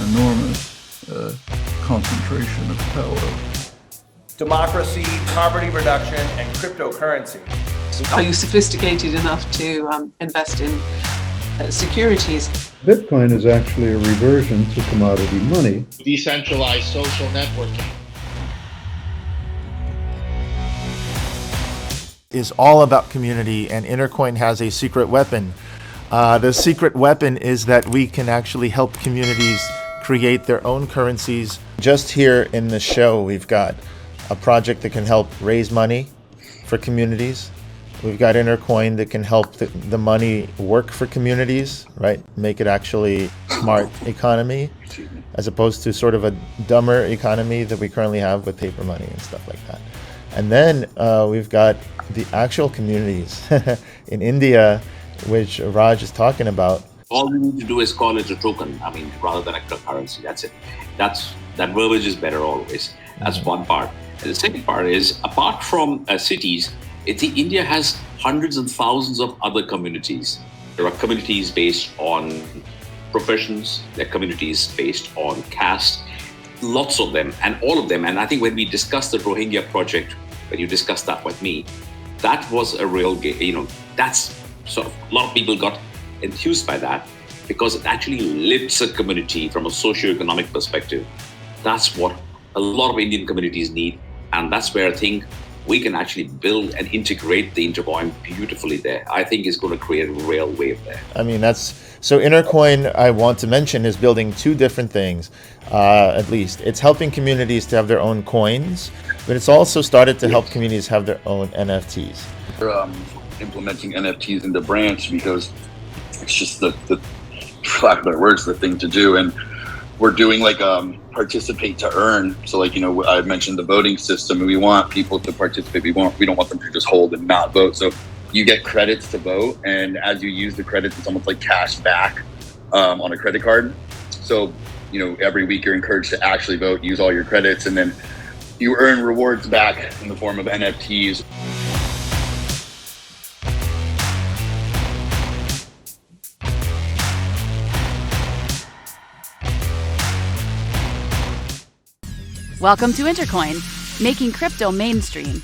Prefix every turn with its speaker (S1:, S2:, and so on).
S1: enormous concentration of power.
S2: Democracy, poverty reduction, and cryptocurrency.
S3: Are you sophisticated enough to invest in securities?
S4: Bitcoin is actually a reversion to commodity money.
S5: Decentralized social networking
S6: is all about community, and Intercoin has a secret weapon. The secret weapon is that we can actually help communities create their own currencies. Just here in the show, we've got a project that can help raise money for communities. We've got Intercoin that can help the money work for communities, right? Make it actually smart economy, as opposed to sort of a dumber economy that we currently have with paper money and stuff like that. And then we've got the actual communities in India, which Raj is talking about.
S7: All we need to do is call it a token, rather than a currency. That's it. That verbiage is better always. That's one part. And the second part is, apart from cities, India has hundreds and thousands of other communities. There are communities based on professions, there are communities based on caste, lots of them, and all of them. And I think when we discussed the Rohingya project, when you discussed that with me, that was a real game. That's sort of, a lot of people got enthused by that because it actually lifts a community from a socio-economic perspective. That's what a lot of Indian communities need. And that's where I think we can actually build and integrate the Intercoin beautifully there. I think it's going to create a real wave there.
S6: So Intercoin, I want to mention, is building two different things, at least. It's helping communities to have their own coins, but it's also started to help communities have their own NFTs.
S8: We're implementing NFTs into Branch because it's just the for lack of better words, the thing to do. And we're doing participate to earn. So I mentioned the voting system, and we want people to participate. We don't want them to just hold and not vote. So you get credits to vote, and as you use the credits, it's almost like cash back on a credit card. So every week you're encouraged to actually vote, use all your credits, and then you earn rewards back in the form of NFTs.
S9: Welcome to Intercoin, making crypto mainstream.